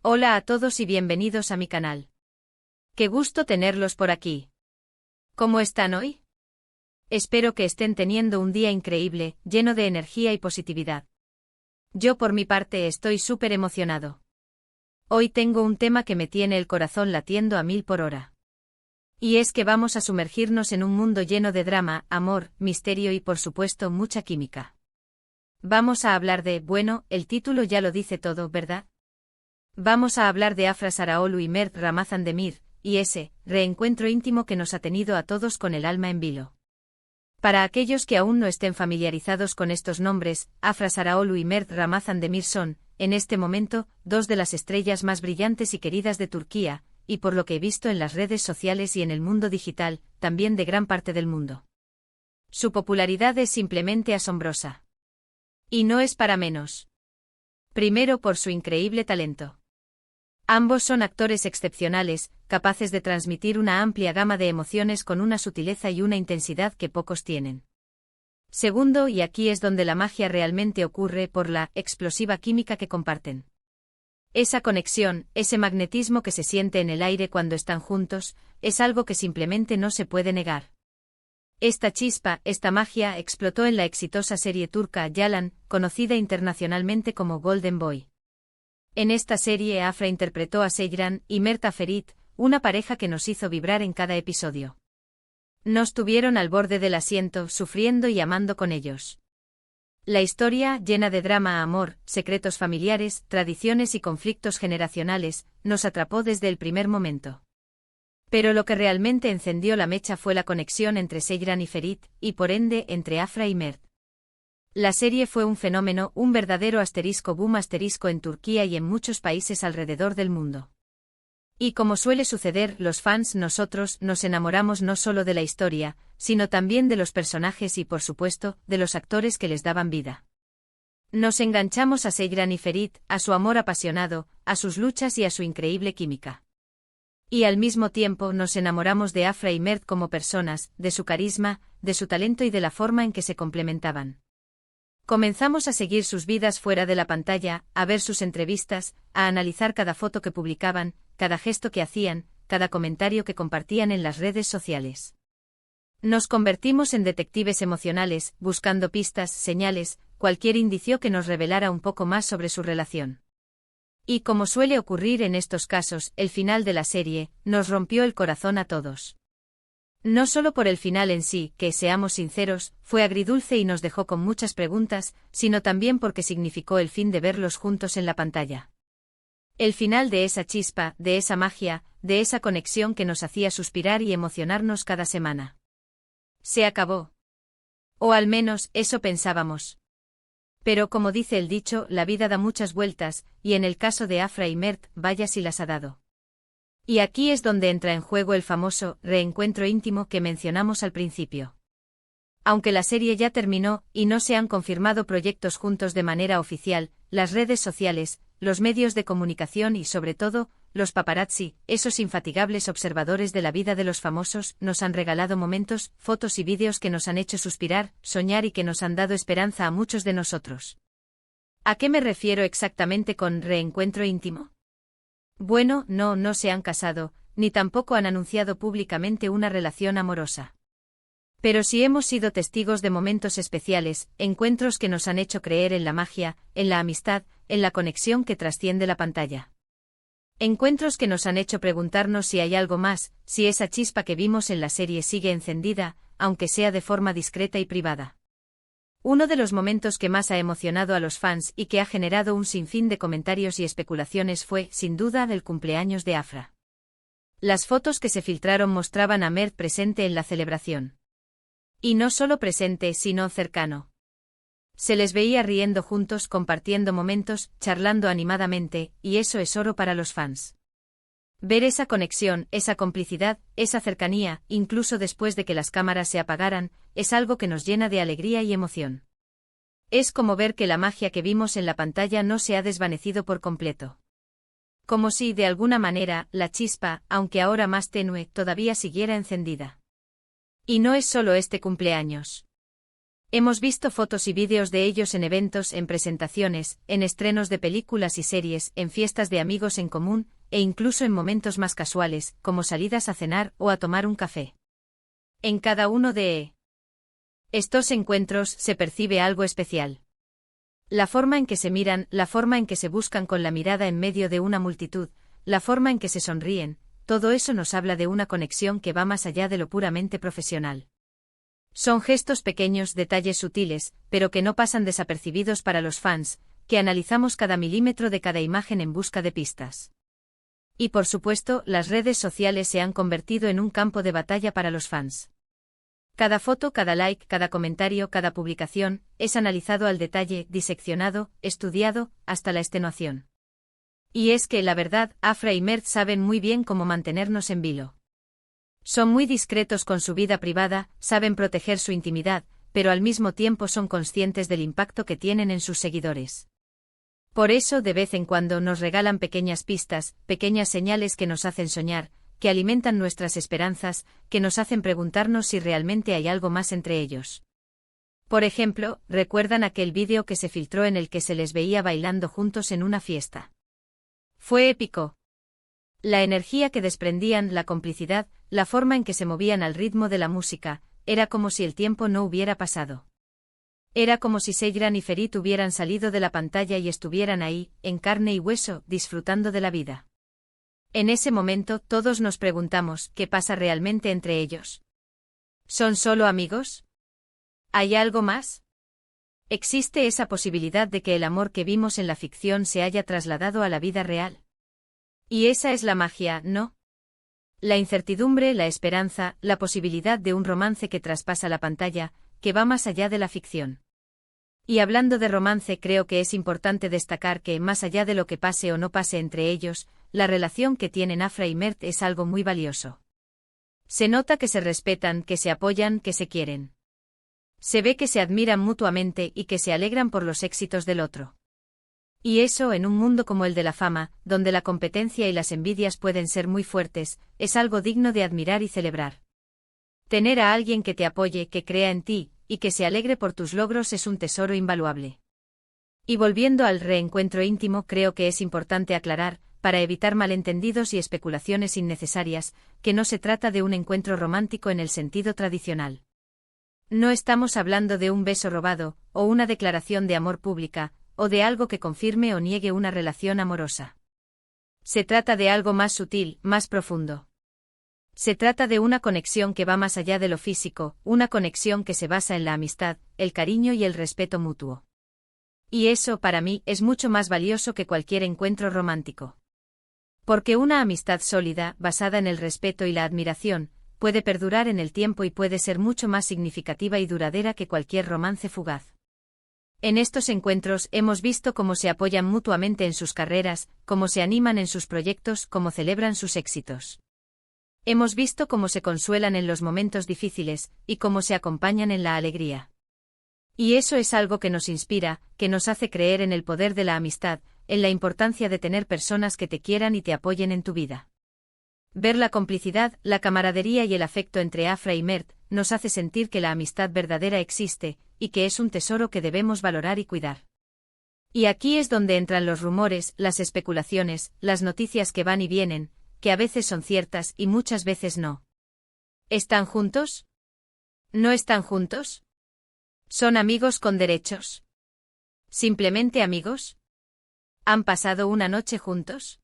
Hola a todos y bienvenidos a mi canal. Qué gusto tenerlos por aquí. ¿Cómo están hoy? Espero que estén teniendo un día increíble, lleno de energía y positividad. Yo por mi parte estoy súper emocionado. Hoy tengo un tema que me tiene el corazón latiendo a 1000 por hora. Y es que vamos a sumergirnos en un mundo lleno de drama, amor, misterio y por supuesto mucha química. Vamos a hablar de, bueno, el título ya lo dice todo, ¿verdad? Vamos a hablar de Afra Saraalu y Mert Ramazan Demir, y ese reencuentro íntimo que nos ha tenido a todos con el alma en vilo. Para aquellos que aún no estén familiarizados con estos nombres, Afra Saraalu y Mert Ramazan Demir son, en este momento, dos de las estrellas más brillantes y queridas de Turquía, y por lo que he visto en las redes sociales y en el mundo digital, también de gran parte del mundo. Su popularidad es simplemente asombrosa. Y no es para menos. Primero por su increíble talento. Ambos son actores excepcionales, capaces de transmitir una amplia gama de emociones con una sutileza y una intensidad que pocos tienen. Segundo, y aquí es donde la magia realmente ocurre, por la explosiva química que comparten. Esa conexión, ese magnetismo que se siente en el aire cuando están juntos, es algo que simplemente no se puede negar. Esta chispa, esta magia, explotó en la exitosa serie turca Yalan, conocida internacionalmente como Golden Boy. En esta serie Afra interpretó a Seyran y Mert a Ferit, una pareja que nos hizo vibrar en cada episodio. Nos tuvieron al borde del asiento, sufriendo y amando con ellos. La historia, llena de drama, amor, secretos familiares, tradiciones y conflictos generacionales, nos atrapó desde el primer momento. Pero lo que realmente encendió la mecha fue la conexión entre Seyran y Ferit, y por ende entre Afra y Mert. La serie fue un fenómeno, un verdadero boom en Turquía y en muchos países alrededor del mundo. Y como suele suceder, los fans nosotros nos enamoramos no solo de la historia, sino también de los personajes y por supuesto, de los actores que les daban vida. Nos enganchamos a Seyran y Ferit, a su amor apasionado, a sus luchas y a su increíble química. Y al mismo tiempo nos enamoramos de Afra y Mert como personas, de su carisma, de su talento y de la forma en que se complementaban. Comenzamos a seguir sus vidas fuera de la pantalla, a ver sus entrevistas, a analizar cada foto que publicaban, cada gesto que hacían, cada comentario que compartían en las redes sociales. Nos convertimos en detectives emocionales, buscando pistas, señales, cualquier indicio que nos revelara un poco más sobre su relación. Y como suele ocurrir en estos casos, el final de la serie nos rompió el corazón a todos. No solo por el final en sí, que, seamos sinceros, fue agridulce y nos dejó con muchas preguntas, sino también porque significó el fin de verlos juntos en la pantalla. El final de esa chispa, de esa magia, de esa conexión que nos hacía suspirar y emocionarnos cada semana. Se acabó. O al menos, eso pensábamos. Pero como dice el dicho, la vida da muchas vueltas, y en el caso de Afra y Mert, vaya si las ha dado. Y aquí es donde entra en juego el famoso reencuentro íntimo que mencionamos al principio. Aunque la serie ya terminó y no se han confirmado proyectos juntos de manera oficial, las redes sociales, los medios de comunicación y sobre todo, los paparazzi, esos infatigables observadores de la vida de los famosos, nos han regalado momentos, fotos y vídeos que nos han hecho suspirar, soñar y que nos han dado esperanza a muchos de nosotros. ¿A qué me refiero exactamente con reencuentro íntimo? Bueno, no se han casado, ni tampoco han anunciado públicamente una relación amorosa. Pero sí hemos sido testigos de momentos especiales, encuentros que nos han hecho creer en la magia, en la amistad, en la conexión que trasciende la pantalla. Encuentros que nos han hecho preguntarnos si hay algo más, si esa chispa que vimos en la serie sigue encendida, aunque sea de forma discreta y privada. Uno de los momentos que más ha emocionado a los fans y que ha generado un sinfín de comentarios y especulaciones fue, sin duda, el cumpleaños de Afra. Las fotos que se filtraron mostraban a Mert presente en la celebración. Y no solo presente, sino cercano. Se les veía riendo juntos, compartiendo momentos, charlando animadamente, y eso es oro para los fans. Ver esa conexión, esa complicidad, esa cercanía, incluso después de que las cámaras se apagaran, es algo que nos llena de alegría y emoción. Es como ver que la magia que vimos en la pantalla no se ha desvanecido por completo. Como si, de alguna manera, la chispa, aunque ahora más tenue, todavía siguiera encendida. Y no es solo este cumpleaños. Hemos visto fotos y vídeos de ellos en eventos, en presentaciones, en estrenos de películas y series, en fiestas de amigos en común, e incluso en momentos más casuales, como salidas a cenar o a tomar un café. En cada uno de estos encuentros se percibe algo especial. La forma en que se miran, la forma en que se buscan con la mirada en medio de una multitud, la forma en que se sonríen, todo eso nos habla de una conexión que va más allá de lo puramente profesional. Son gestos pequeños, detalles sutiles, pero que no pasan desapercibidos para los fans, que analizamos cada milímetro de cada imagen en busca de pistas. Y por supuesto, las redes sociales se han convertido en un campo de batalla para los fans. Cada foto, cada like, cada comentario, cada publicación, es analizado al detalle, diseccionado, estudiado, hasta la extenuación. Y es que, la verdad, Afra y Mert saben muy bien cómo mantenernos en vilo. Son muy discretos con su vida privada, saben proteger su intimidad, pero al mismo tiempo son conscientes del impacto que tienen en sus seguidores. Por eso de vez en cuando nos regalan pequeñas pistas, pequeñas señales que nos hacen soñar, que alimentan nuestras esperanzas, que nos hacen preguntarnos si realmente hay algo más entre ellos. Por ejemplo, ¿recuerdan aquel vídeo que se filtró en el que se les veía bailando juntos en una fiesta? Fue épico. La energía que desprendían, la complicidad, la forma en que se movían al ritmo de la música, era como si el tiempo no hubiera pasado. Era como si Seyran y Ferit hubieran salido de la pantalla y estuvieran ahí, en carne y hueso, disfrutando de la vida. En ese momento todos nos preguntamos, ¿qué pasa realmente entre ellos? ¿Son solo amigos? ¿Hay algo más? ¿Existe esa posibilidad de que el amor que vimos en la ficción se haya trasladado a la vida real? Y esa es la magia, ¿no? La incertidumbre, la esperanza, la posibilidad de un romance que traspasa la pantalla, que va más allá de la ficción. Y hablando de romance, creo que es importante destacar que, más allá de lo que pase o no pase entre ellos, la relación que tienen Afra y Mert es algo muy valioso. Se nota que se respetan, que se apoyan, que se quieren. Se ve que se admiran mutuamente y que se alegran por los éxitos del otro. Y eso, en un mundo como el de la fama, donde la competencia y las envidias pueden ser muy fuertes, es algo digno de admirar y celebrar. Tener a alguien que te apoye, que crea en ti, y que se alegre por tus logros es un tesoro invaluable. Y volviendo al reencuentro íntimo, creo que es importante aclarar, para evitar malentendidos y especulaciones innecesarias, que no se trata de un encuentro romántico en el sentido tradicional. No estamos hablando de un beso robado, o una declaración de amor pública, o de algo que confirme o niegue una relación amorosa. Se trata de algo más sutil, más profundo. Se trata de una conexión que va más allá de lo físico, una conexión que se basa en la amistad, el cariño y el respeto mutuo. Y eso, para mí, es mucho más valioso que cualquier encuentro romántico. Porque una amistad sólida, basada en el respeto y la admiración, puede perdurar en el tiempo y puede ser mucho más significativa y duradera que cualquier romance fugaz. En estos encuentros hemos visto cómo se apoyan mutuamente en sus carreras, cómo se animan en sus proyectos, cómo celebran sus éxitos. Hemos visto cómo se consuelan en los momentos difíciles, y cómo se acompañan en la alegría. Y eso es algo que nos inspira, que nos hace creer en el poder de la amistad, en la importancia de tener personas que te quieran y te apoyen en tu vida. Ver la complicidad, la camaradería y el afecto entre Afra y Mert, nos hace sentir que la amistad verdadera existe, y que es un tesoro que debemos valorar y cuidar. Y aquí es donde entran los rumores, las especulaciones, las noticias que van y vienen, que a veces son ciertas y muchas veces no. ¿Están juntos? ¿No están juntos? ¿Son amigos con derechos? ¿Simplemente amigos? ¿Han pasado una noche juntos?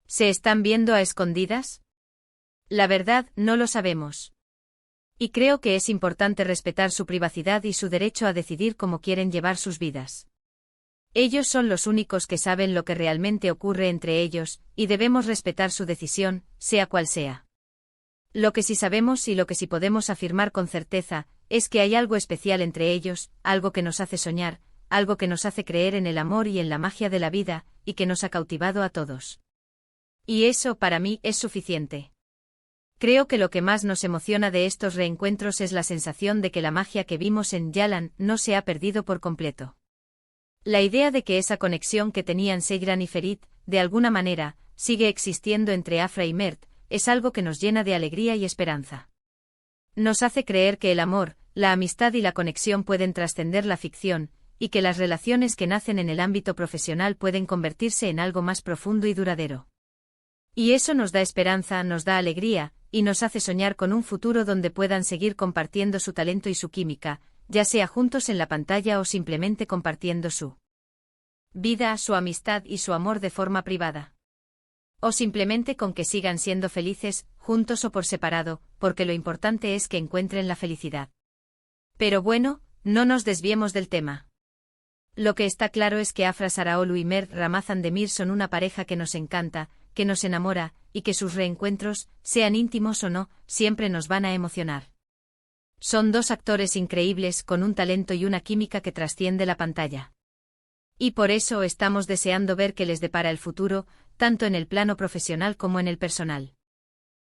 ¿Se están viendo a escondidas? La verdad, no lo sabemos. Y creo que es importante respetar su privacidad y su derecho a decidir cómo quieren llevar sus vidas. Ellos son los únicos que saben lo que realmente ocurre entre ellos, y debemos respetar su decisión, sea cual sea. Lo que sí sabemos y lo que sí podemos afirmar con certeza, es que hay algo especial entre ellos, algo que nos hace soñar, algo que nos hace creer en el amor y en la magia de la vida, y que nos ha cautivado a todos. Y eso, para mí, es suficiente. Creo que lo que más nos emociona de estos reencuentros es la sensación de que la magia que vimos en Yalan no se ha perdido por completo. La idea de que esa conexión que tenían Seyran y Ferit, de alguna manera, sigue existiendo entre Afra y Mert, es algo que nos llena de alegría y esperanza. Nos hace creer que el amor, la amistad y la conexión pueden trascender la ficción, y que las relaciones que nacen en el ámbito profesional pueden convertirse en algo más profundo y duradero. Y eso nos da esperanza, nos da alegría, y nos hace soñar con un futuro donde puedan seguir compartiendo su talento y su química, ya sea juntos en la pantalla o simplemente compartiendo su vida, su amistad y su amor de forma privada. O simplemente con que sigan siendo felices, juntos o por separado, porque lo importante es que encuentren la felicidad. Pero bueno, no nos desviemos del tema. Lo que está claro es que Afra Saraaolu y Mert Ramazan Demir son una pareja que nos encanta, que nos enamora, y que sus reencuentros, sean íntimos o no, siempre nos van a emocionar. Son dos actores increíbles con un talento y una química que trasciende la pantalla. Y por eso estamos deseando ver qué les depara el futuro, tanto en el plano profesional como en el personal.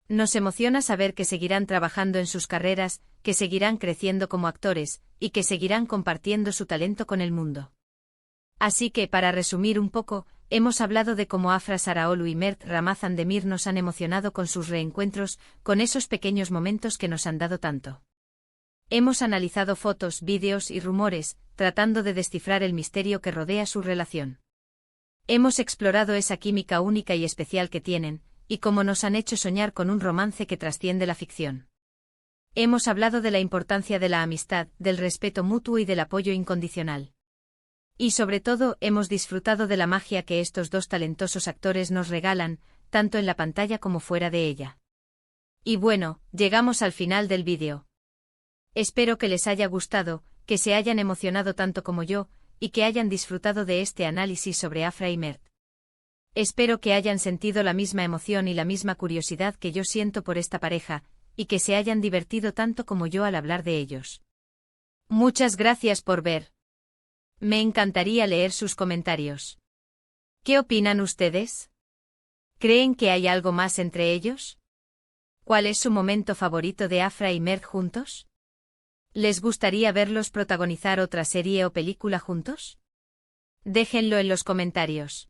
Nos emociona saber que seguirán trabajando en sus carreras, que seguirán creciendo como actores, y que seguirán compartiendo su talento con el mundo. Así que, para resumir un poco, hemos hablado de cómo Afra Saraaolu y Mert Ramazan Demir nos han emocionado con sus reencuentros, con esos pequeños momentos que nos han dado tanto. Hemos analizado fotos, vídeos y rumores, tratando de descifrar el misterio que rodea su relación. Hemos explorado esa química única y especial que tienen, y cómo nos han hecho soñar con un romance que trasciende la ficción. Hemos hablado de la importancia de la amistad, del respeto mutuo y del apoyo incondicional. Y sobre todo, hemos disfrutado de la magia que estos dos talentosos actores nos regalan, tanto en la pantalla como fuera de ella. Y bueno, llegamos al final del vídeo. Espero que les haya gustado, que se hayan emocionado tanto como yo, y que hayan disfrutado de este análisis sobre Afra y Mert. Espero que hayan sentido la misma emoción y la misma curiosidad que yo siento por esta pareja, y que se hayan divertido tanto como yo al hablar de ellos. Muchas gracias por ver. Me encantaría leer sus comentarios. ¿Qué opinan ustedes? ¿Creen que hay algo más entre ellos? ¿Cuál es su momento favorito de Afra y Mert juntos? ¿Les gustaría verlos protagonizar otra serie o película juntos? Déjenlo en los comentarios.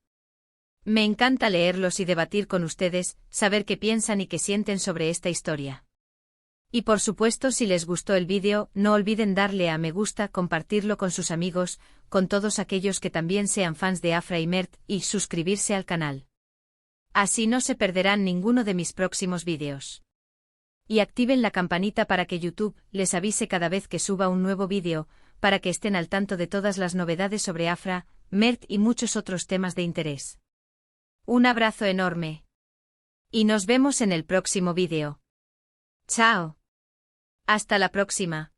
Me encanta leerlos y debatir con ustedes, saber qué piensan y qué sienten sobre esta historia. Y por supuesto, si les gustó el vídeo, no olviden darle a me gusta, compartirlo con sus amigos, con todos aquellos que también sean fans de Afra y Mert, y suscribirse al canal. Así no se perderán ninguno de mis próximos vídeos. Y activen la campanita para que YouTube les avise cada vez que suba un nuevo vídeo, para que estén al tanto de todas las novedades sobre Afra, Mert y muchos otros temas de interés. Un abrazo enorme. Y nos vemos en el próximo vídeo. ¡Chao! Hasta la próxima.